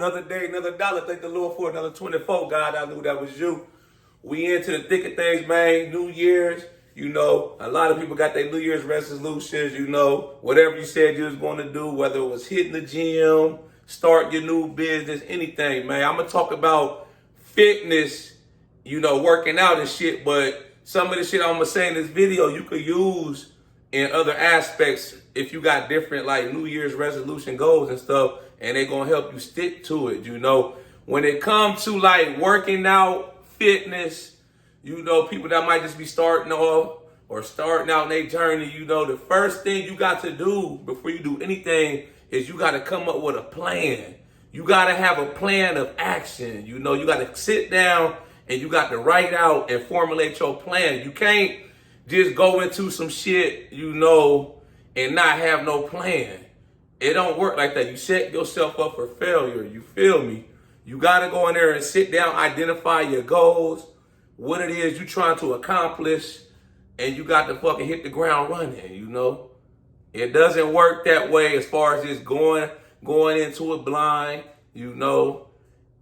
Another day, another dollar. Thank the Lord for another 24. God, I knew that was you. We into the thick of things, man. New Year's, a lot of people got their New Year's resolutions, whatever you said you was going to do, whether it was hitting the gym, start your new business, anything, man. I'm going to talk about fitness, working out and shit, but some of the shit I'm going to say in this video, you could use in other aspects if you got different like New Year's resolution goals and stuff, and they're going to help you stick to it, When it comes to like working out, fitness, people that might just be starting off or starting out in their journey, the first thing you got to do before you do anything is you got to come up with a plan. You got to have a plan of action. You got to sit down and you got to write out and formulate your plan. You can't just go into some shit, and not have no plan. It don't work like that. You set yourself up for failure. You feel me? You got to go in there and sit down, identify your goals, what it is you're trying to accomplish, and you got to fucking hit the ground running, It doesn't work that way as far as just going into it blind,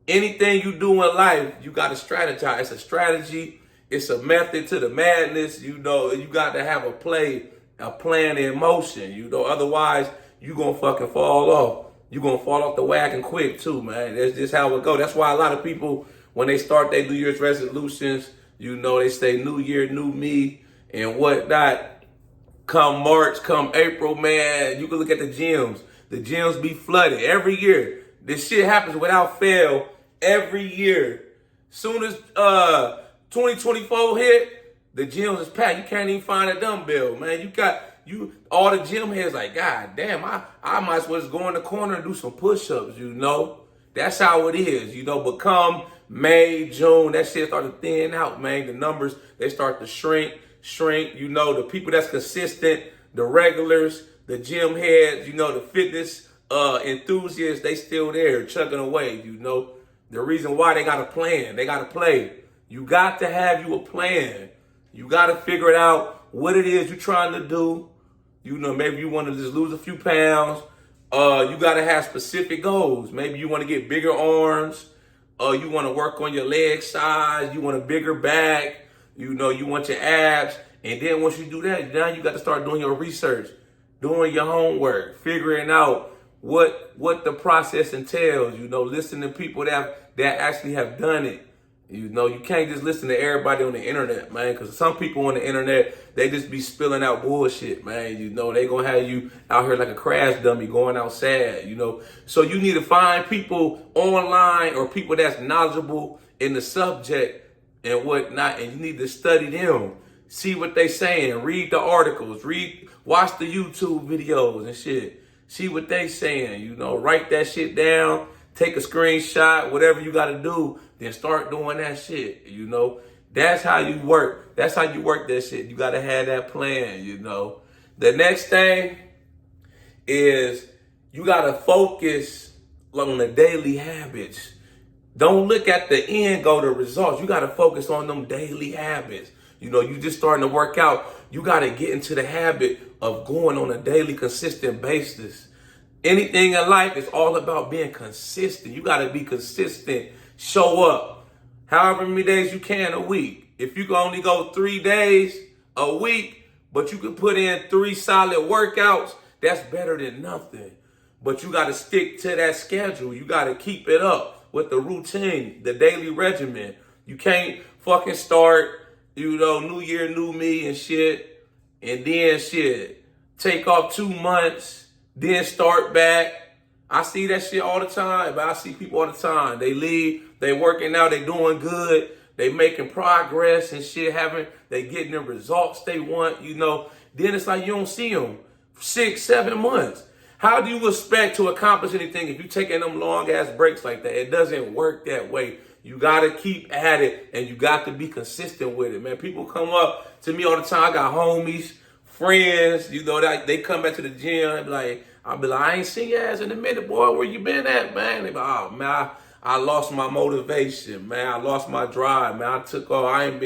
Anything you do in life, you got to strategize. It's a strategy. It's a method to the madness, You got to have a plan in motion, Otherwise, you going to fucking fall off. You're going to fall off the wagon quick too, man. That's just how it go. That's why a lot of people, when they start their New Year's resolutions, they say new year, new me and whatnot. Come March, come April, man, you can look at the gyms. The gyms be flooded every year. This shit happens without fail every year. Soon as 2024 hit, the gyms is packed. You can't even find a dumbbell, man. All the gym heads like, God damn, I might as well just go in the corner and do some push-ups, That's how it is, But come May, June, that shit start to thin out, man. The numbers, they start to shrink. The people that's consistent, the regulars, the gym heads, the fitness enthusiasts, they still there chugging away, The reason why they got a plan, they got to play. You got to have you a plan. You got to figure it out what it is you're trying to do. Maybe you want to just lose a few pounds. You got to have specific goals. Maybe you want to get bigger arms. You want to work on your leg size. You want a bigger back. You want your abs. And then once you do that, now you got to start doing your research, doing your homework, figuring out what the process entails. Listening to people that actually have done it. You can't just listen to everybody on the internet, man, because some people on the internet, they just be spilling out bullshit, man. They going to have you out here like a crash dummy going out sad, So you need to find people online or people that's knowledgeable in the subject and whatnot, and you need to study them, see what they saying, read the articles, watch the YouTube videos and shit, see what they saying, write that shit down, take a screenshot, whatever you got to do, then start doing that shit, That's how you work. That's how you work that shit. You got to have that plan, The next thing is you got to focus on the daily habits. Don't look at the end goal, the results. You got to focus on them daily habits. You just starting to work out. You got to get into the habit of going on a daily, consistent basis. Anything in life is all about being consistent. You got to be consistent. Show up however many days you can a week. If you can only go 3 days a week, but you can put in 3 solid workouts, that's better than nothing. But you got to stick to that schedule. You got to keep it up with the routine, the daily regimen. You can't fucking start, new year, new me and shit, and then take off 2 months, then start back. I see that shit all the time, but I see people all the time. They leave, they working out, they doing good, they making progress and shit, they getting the results they want, Then it's like you don't see them for 6, 7 months. How do you expect to accomplish anything if you taking them long ass breaks like that? It doesn't work that way. You got to keep at it and you got to be consistent with it, man. People come up to me all the time. I got homies, friends, that they come back to the gym. I'll be like, I ain't seen your ass in a minute, boy. Where you been at, man? They be like, oh, man, I lost my motivation, man. I lost my drive, man. I took off. I ain't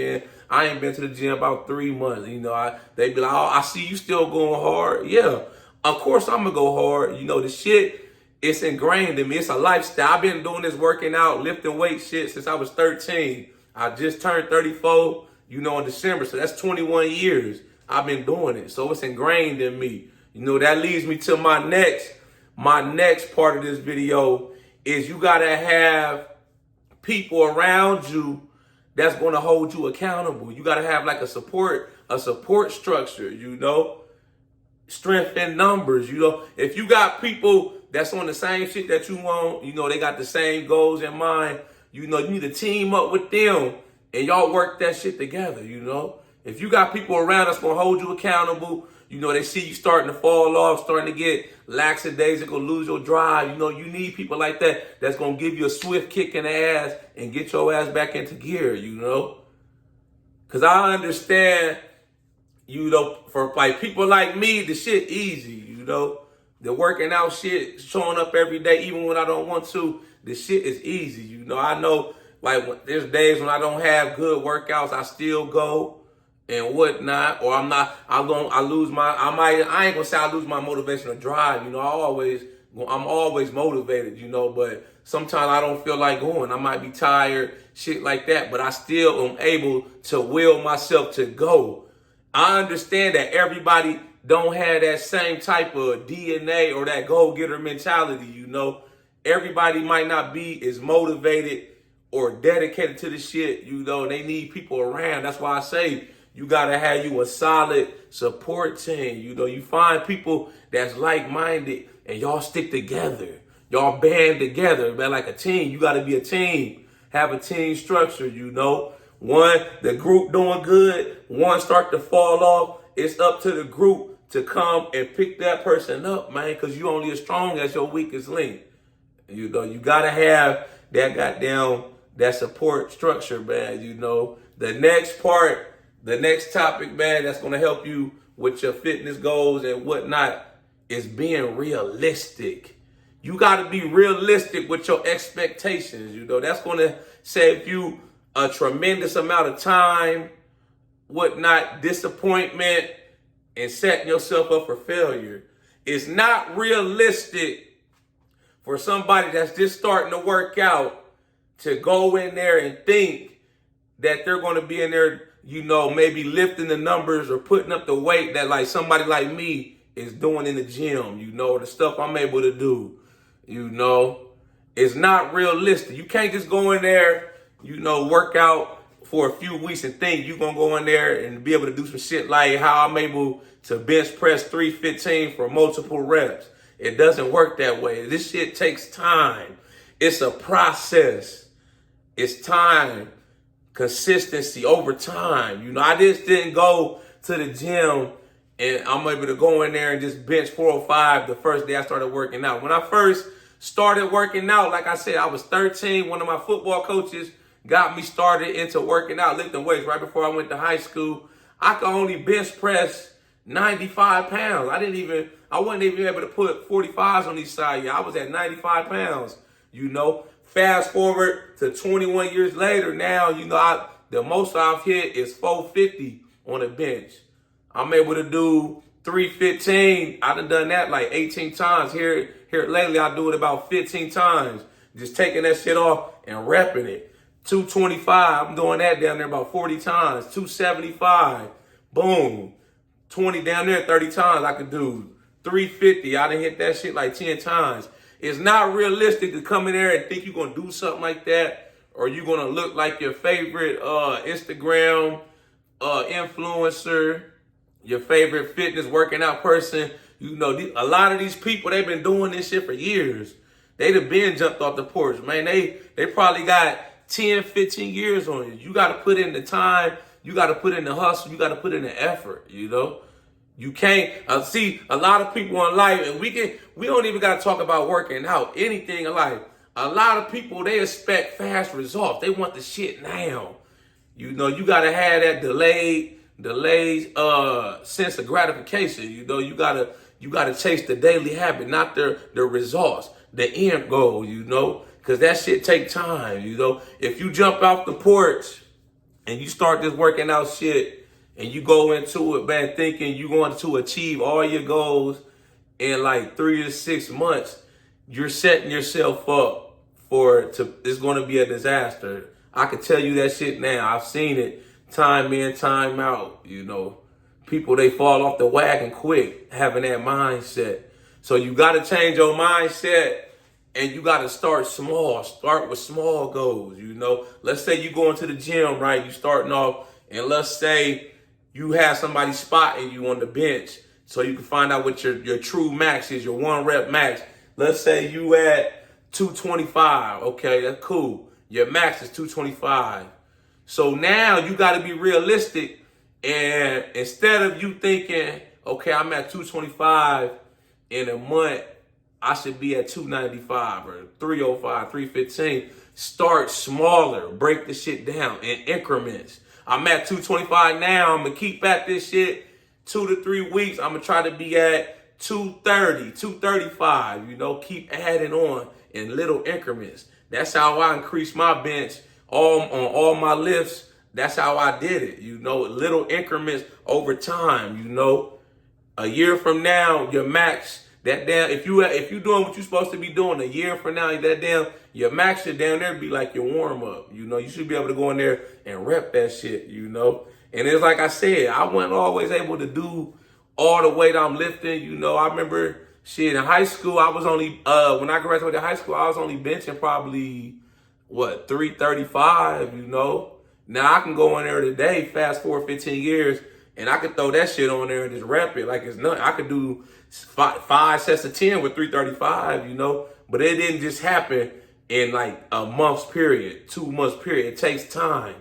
been to the gym about 3 months. They be like, oh, I see you still going hard. Yeah, of course I'm going to go hard. The shit It's ingrained in me. It's a lifestyle. I've been doing this working out, lifting weight shit since I was 13. I just turned 34, in December. So that's 21 years I've been doing it. So it's ingrained in me. That leads me to my next part of this video is you gotta have people around you that's gonna hold you accountable. You gotta have like a support structure, strength in numbers, If you got people that's on the same shit that you want, they got the same goals in mind, you need to team up with them and y'all work that shit together, If you got people around that's gonna hold you accountable, they see you starting to fall off, starting to get lackadaisical, lose your drive, you need people like that that's gonna give you a swift kick in the ass and get your ass back into gear, Cause I understand, for like people like me, the shit easy, the working out shit, showing up every day, even when I don't want to, the shit is easy, I know, like, there's days when I don't have good workouts, I still go and whatnot, or I ain't gonna say I lose my motivation or drive, I'm always motivated, but sometimes I don't feel like going, I might be tired, shit like that, but I still am able to will myself to go. I understand that everybody don't have that same type of DNA or that go-getter mentality, Everybody might not be as motivated or dedicated to the shit, They need people around. That's why I say you gotta have you a solid support team. You find people that's like-minded and y'all stick together. Y'all band together, man, like a team. You gotta be a team. Have a team structure, One, the group doing good, one start to fall off. It's up to the group to come and pick that person up, man, because you only as strong as your weakest link. You gotta have that support structure, man. The next topic, man, that's gonna help you with your fitness goals and whatnot is being realistic. You gotta be realistic with your expectations, That's gonna save you a tremendous amount of time, whatnot, disappointment, and setting yourself up for failure. It's not realistic for somebody that's just starting to work out to go in there and think that they're going to be in there, maybe lifting the numbers or putting up the weight that like somebody like me is doing in the gym, the stuff I'm able to do, It's not realistic. You can't just go in there, work out for a few weeks and think you're going to go in there and be able to do some shit like how I'm able to bench press 315 for multiple reps. It doesn't work that way. This shit takes time. It's a process. It's time, consistency over time. I just didn't go to the gym and I'm able to go in there and just bench 405 the first day I started working out. When I first started working out, like I said, I was 13. One of my football coaches got me started into working out, lifting weights right before I went to high school. I could only bench press 95 pounds. I wasn't even able to put 45s on each side. I was at 95 pounds, Fast forward to 21 years later, now, the most I've hit is 450 on a bench. I'm able to do 315. I've done that like 18 times. Here lately, I do it about 15 times. Just taking that shit off and repping it. 225, I'm doing that down there about 40 times. 275, boom. 20 down there, 30 times I could do. 350, I done hit that shit like 10 times. It's not realistic to come in there and think you're going to do something like that, or you're going to look like your favorite Instagram influencer, your favorite fitness working out person. A lot of these people, they've been doing this shit for years. They'd have been jumped off the porch, man. They probably got 10, 15 years on you. You got to put in the time. You got to put in the hustle. You got to put in the effort, You can't see a lot of people in life, and we don't even got to talk about working out, anything in life. A lot of people, they expect fast results. They want the shit now. You got to have that delayed sense of gratification. You got to chase the daily habit, not the results, the end goal, because that shit take time. If you jump off the porch and you start this working out shit, and you go into it, man, thinking you're going to achieve all your goals in like 3 to 6 months, you're setting yourself up it's going to be a disaster. I can tell you that shit now. I've seen it time in, time out. You know, people, they fall off the wagon quick having that mindset. So you got to change your mindset, and you got to start small. Start with small goals. You know, let's say you going to the gym, right? You starting off, and let's say you have somebody spotting you on the bench, so you can find out what your true max is, your 1 rep max. Let's say you at 225. Okay, that's cool. Your max is 225. So now you got to be realistic, and instead of you thinking, okay, I'm at 225 in a month, I should be at 295 or 305, 315. Start smaller. Break the shit down in increments. I'm at 225 now. I'm going to keep at this shit 2 to 3 weeks. I'm going to try to be at 230, 235. You know, keep adding on in little increments. That's how I increased my bench on all my lifts. That's how I did it. You know, little increments over time. You know, a year from now, your max, that damn, if you doing what you're supposed to be doing, a year from now, that damn, your max should down there be like your warm up. You know, you should be able to go in there and rep that shit. You know, and it's like I said, I wasn't always able to do all the weight I'm lifting. You know, I remember shit in high school. I was only when I graduated high school, I was only benching probably 335. You know, now I can go in there today, fast forward 15 years. And I could throw that shit on there and just rep it like it's nothing. I could do five sets of 10 with 335, you know. But it didn't just happen in like a month's period, 2 months period. It takes time.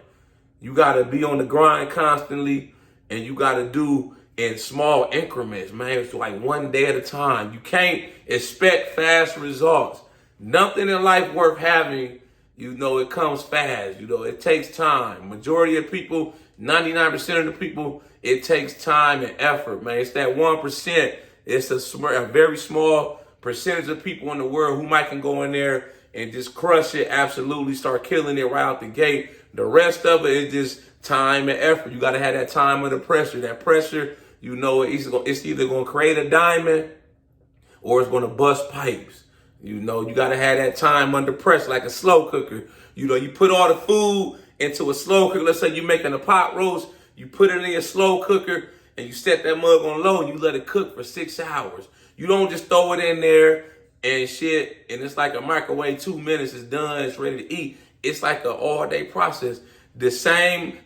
You got to be on the grind constantly, and you got to do in small increments, man. It's like 1 day at a time. You can't expect fast results. Nothing in life worth having, you know, it comes fast. You know, it takes time. Majority of people, 99% of the people, it takes time and effort, man. It's that 1%. It's a very small percentage of people in the world who might can go in there and just crush it, absolutely start killing it right out the gate. The rest of it is just time and effort. You got to have that time under pressure. That pressure, you know, it's either going to create a diamond or it's going to bust pipes. You know, you got to have that time under pressure like a slow cooker. You know, you put all the food into a slow cooker. Let's say you're making a pot roast. You put it in a slow cooker and you set that mug on low and you let it cook for 6 hours. You don't just throw it in there and shit and it's like a microwave, 2 minutes, it's done, it's ready to eat. It's like an all-day process. The same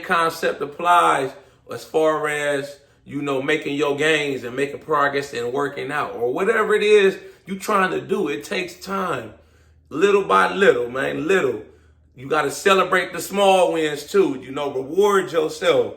concept applies as far as, you know, making your gains and making progress and working out or whatever it is you're trying to do. It takes time, little by little, man, little. You got to celebrate the small wins too. You know, reward yourself.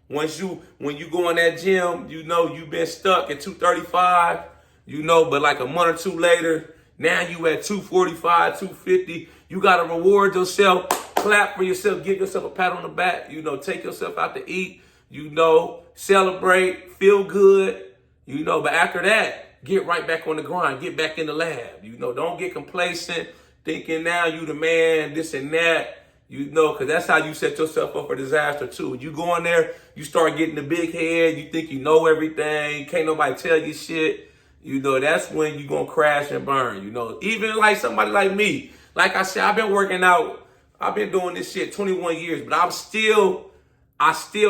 When you go in that gym, you know, you've been stuck at 235, you know, but like a month or two later, now you at 245, 250. You got to reward yourself, clap for yourself, give yourself a pat on the back, you know, take yourself out to eat, you know, celebrate, feel good, you know, but after that, get right back on the grind, get back in the lab, you know, don't get complacent. Thinking now you the man, this and that, you know, because that's how you set yourself up for disaster too. You go in there, you start getting the big head, you think you know everything, can't nobody tell you shit, you know, that's when you're going to crash and burn, you know. Even like somebody like me, like I said, I've been working out, I've been doing this shit 21 years, but I still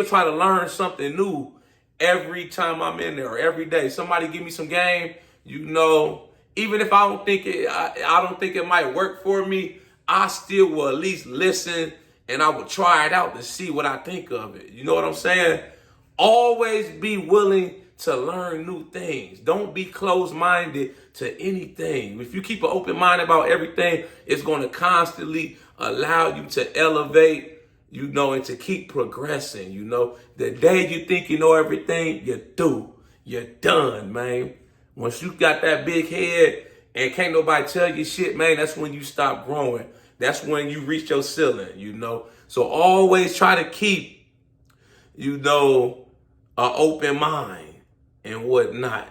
try to learn something new every time I'm in there, every day. Somebody give me some game, you know. Even if I don't think it might work for me, I still will at least listen and I will try it out to see what I think of it. You know what I'm saying? Always be willing to learn new things. Don't be closed-minded to anything. If you keep an open mind about everything, it's going to constantly allow you to elevate, you know, and to keep progressing. You know, the day you think you know everything, you do. You're done, man. Once you got that big head and can't nobody tell you shit, man, that's when you stop growing. That's when you reach your ceiling, you know. So always try to keep, you know, an open mind and whatnot.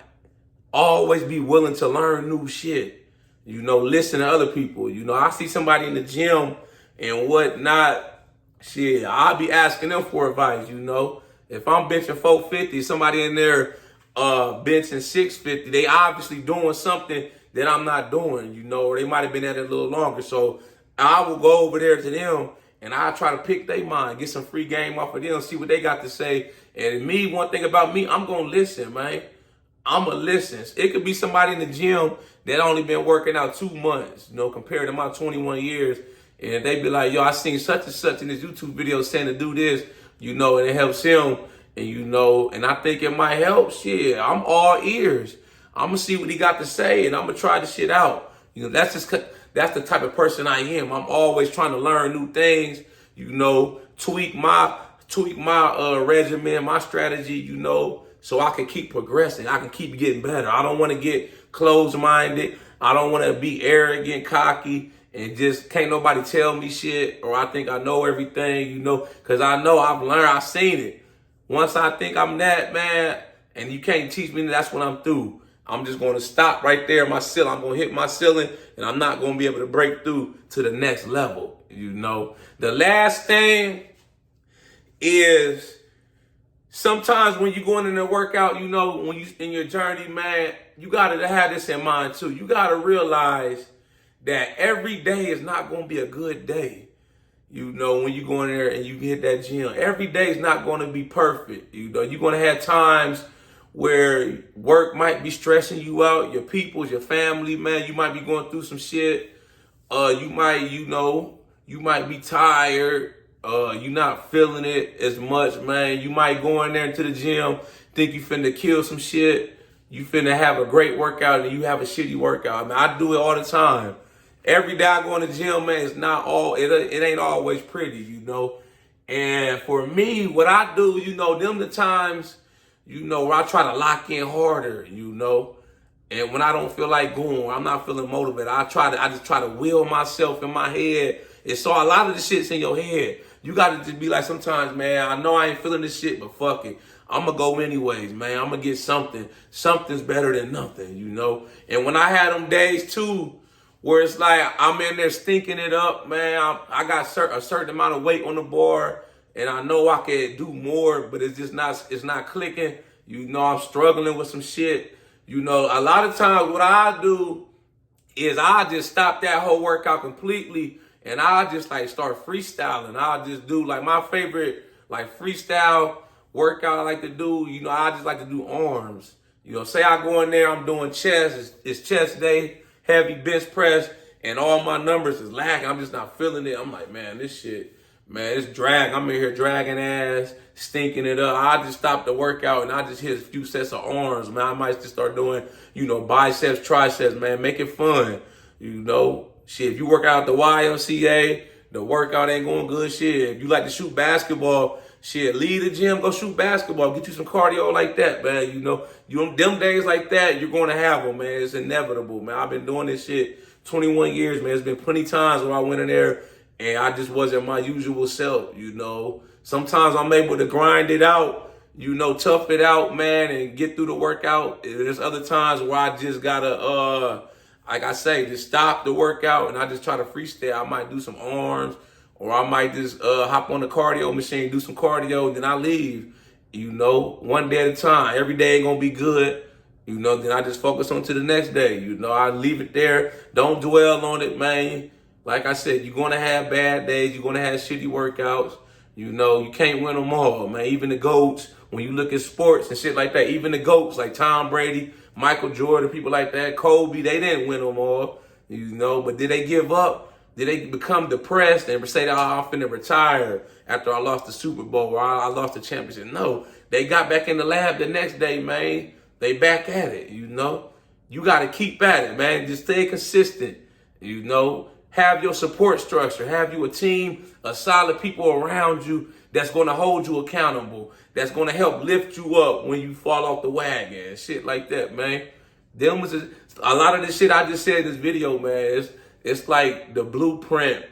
Always be willing to learn new shit. You know, listen to other people. You know, I see somebody in the gym and whatnot. Shit, I'll be asking them for advice, you know. If I'm benching 450, somebody in there benching 650, they obviously doing something that I'm not doing, you know, or they might have been at it a little longer. So I will go over there to them and I try to pick their mind, get some free game off of them, see what they got to say. And me, one thing about me, I'm going to listen, man. I'm going to listen. It could be somebody in the gym that only been working out 2 months, you know, compared to my 21 years. And they be like, yo, I seen such and such in this YouTube video saying to do this, you know, and it helps him. And, you know, and I think it might help. Shit, I'm all ears. I'm going to see what he got to say and I'm going to try the shit out. You know, that's the type of person I am. I'm always trying to learn new things, you know, tweak my regimen, my strategy, you know, so I can keep progressing. I can keep getting better. I don't want to get closed-minded. I don't want to be arrogant, cocky, and just can't nobody tell me shit, or I think I know everything, you know, because I know I've learned, I've seen it. Once I think I'm that, man, and you can't teach me, that's when I'm through. I'm just going to stop right there, my ceiling. I'm going to hit my ceiling, and I'm not going to be able to break through to the next level, you know. The last thing is sometimes when you're going in a workout, you know, when you in your journey, man, you got to have this in mind too. You got to realize that every day is not going to be a good day. You know, when you go in there and you hit that gym, every day is not going to be perfect. You know, you're going to have times where work might be stressing you out, your peoples, your family, man, you might be going through some shit. You might be tired. You're not feeling it as much, man. You might go in there into the gym, think you finna kill some shit. You finna have a great workout and you have a shitty workout. I mean, I do it all the time. Every day I go in the gym, man, it ain't always pretty, you know. And for me, what I do, you know, them the times, you know, where I try to lock in harder, you know. And when I don't feel like going, I'm not feeling motivated, I just try to will myself in my head. And so a lot of the shit's in your head. You got to just be like, sometimes, man, I know I ain't feeling this shit, but fuck it. I'm going to go anyways, man. I'm going to get something. Something's better than nothing, you know. And when I had them days, too, where it's like I'm in there stinking it up, man. I got a certain amount of weight on the bar, and I know I could do more, but it's not clicking. You know, I'm struggling with some shit. You know, a lot of times what I do is I just stop that whole workout completely, and I just like start freestyling. I'll just do like my favorite like freestyle workout I like to do. You know, I just like to do arms. You know, say I go in there, I'm doing chest. It's chest day, heavy bench press, and all my numbers is lacking. I'm just not feeling it. I'm like, man, this shit, man, it's drag. I'm in here dragging ass, stinking it up. I just stop the workout and I just hit a few sets of arms, man. I might just start doing, you know, biceps, triceps, man. Make it fun. You know, shit, if you work out at the YMCA, the workout ain't going good, shit. If you like to shoot basketball, shit, leave the gym, go shoot basketball, get you some cardio like that, man. You know, them days like that, you're going to have them, man. It's inevitable, man. I've been doing this shit 21 years, man. There's been plenty times where I went in there and I just wasn't my usual self, you know. Sometimes I'm able to grind it out, you know, tough it out, man, and get through the workout. There's other times where I just gotta, like I say, just stop the workout and I just try to freestyle. I might do some arms, or I might just hop on the cardio machine, do some cardio, then I leave. You know, one day at a time. Every day ain't gonna be good. You know, then I just focus on to the next day. You know, I leave it there. Don't dwell on it, man. Like I said, you're gonna have bad days. You're gonna have shitty workouts. You know, you can't win them all, man. Even the GOATs, when you look at sports and shit like that, even the GOATs like Tom Brady, Michael Jordan, people like that, Kobe, they didn't win them all. You know, but did they give up? Did they become depressed and say, oh, I'm finna retire after I lost the Super Bowl or I lost the championship? No, they got back in the lab the next day, man. They back at it, you know. You got to keep at it, man. Just stay consistent, you know. Have your support structure. Have you a team of solid people around you that's going to hold you accountable, that's going to help lift you up when you fall off the wagon and shit like that, man. Them was a lot of this shit I just said in this video, man. It's like the blueprint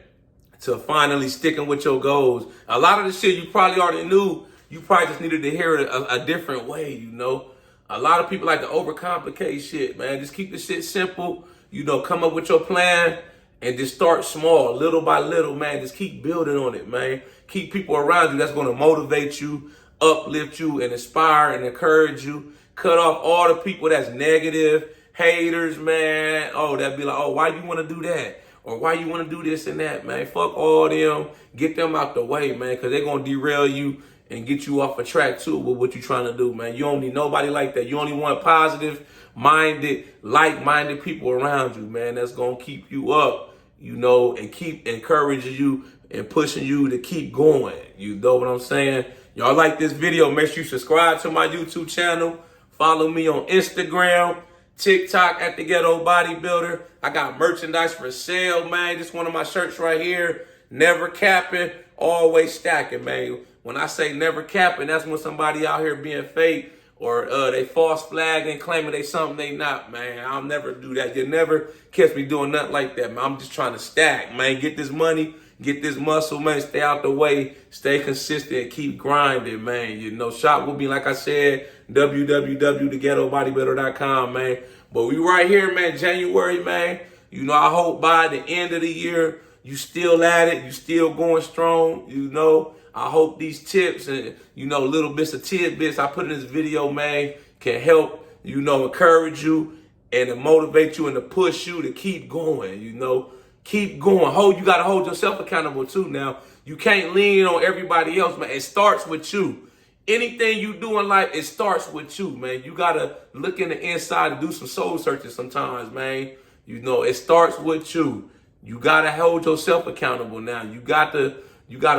to finally sticking with your goals. A lot of the shit you probably already knew. You probably just needed to hear it a different way, you know. A lot of people like to overcomplicate shit, man. Just keep the shit simple. You know, come up with your plan and just start small, little by little, man. Just keep building on it, man. Keep people around you that's going to motivate you, uplift you, and inspire and encourage you. Cut off all the people that's negative, haters, man. Oh, they'll be like, oh, why you want to do that? Or why you want to do this and that, man? Fuck all them. Get them out the way, man, because they're going to derail you and get you off a track, too, with what you're trying to do, man. You don't need nobody like that. You only want positive-minded, like-minded people around you, man. That's going to keep you up, you know, and keep encouraging you and pushing you to keep going. You know what I'm saying? Y'all like this video, make sure you subscribe to my YouTube channel. Follow me on Instagram, TikTok at The Ghetto Bodybuilder. I got merchandise for sale, man. This one of my shirts right here. Never capping, always stacking, man. When I say never capping, that's when somebody out here being fake or they false flagging, claiming they something they not, man. I'll never do that. You'll never catch me doing nothing like that, man. I'm just trying to stack, man. Get this money, get this muscle, man. Stay out the way, stay consistent, keep grinding, man. You know, shop with me, like I said, www.theghettobodybuilder.com, man. But we right here, man, January, man. You know, I hope by the end of the year, you still at it, you still going strong, you know. I hope these tips and, you know, little bits of tidbits I put in this video, man, can help, you know, encourage you and to motivate you and to push you to keep going, you know. Keep going. You got to hold yourself accountable, too, now. You can't lean on everybody else, man. It starts with you. Anything you do in life, it starts with you, man. You got to look in the inside and do some soul searching sometimes, man. You know, it starts with you. You got to hold yourself accountable now. You got to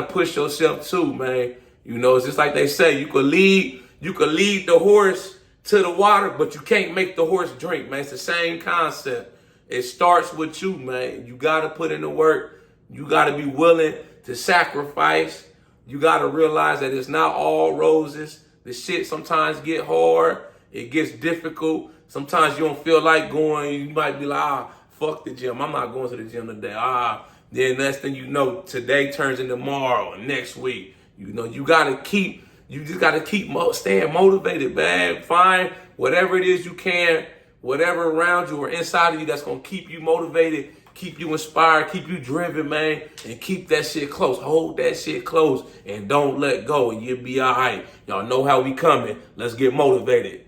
push yourself too, man. You know, it's just like they say, you could lead the horse to the water, but you can't make the horse drink, man. It's the same concept. It starts with you, man. You got to put in the work. You got to be willing to sacrifice. You got to realize that it's not all roses. The shit sometimes get hard. It gets difficult. Sometimes you don't feel like going. You might be like, fuck the gym. I'm not going to the gym today. Then next thing you know, today turns into tomorrow, next week. You know, you just gotta keep staying motivated, man. Find whatever it is you can, whatever around you or inside of you that's gonna keep you motivated, keep you inspired, keep you driven, man, and keep that shit close. Hold that shit close and don't let go, and you'll be all right. Y'all know how we coming. Let's get motivated.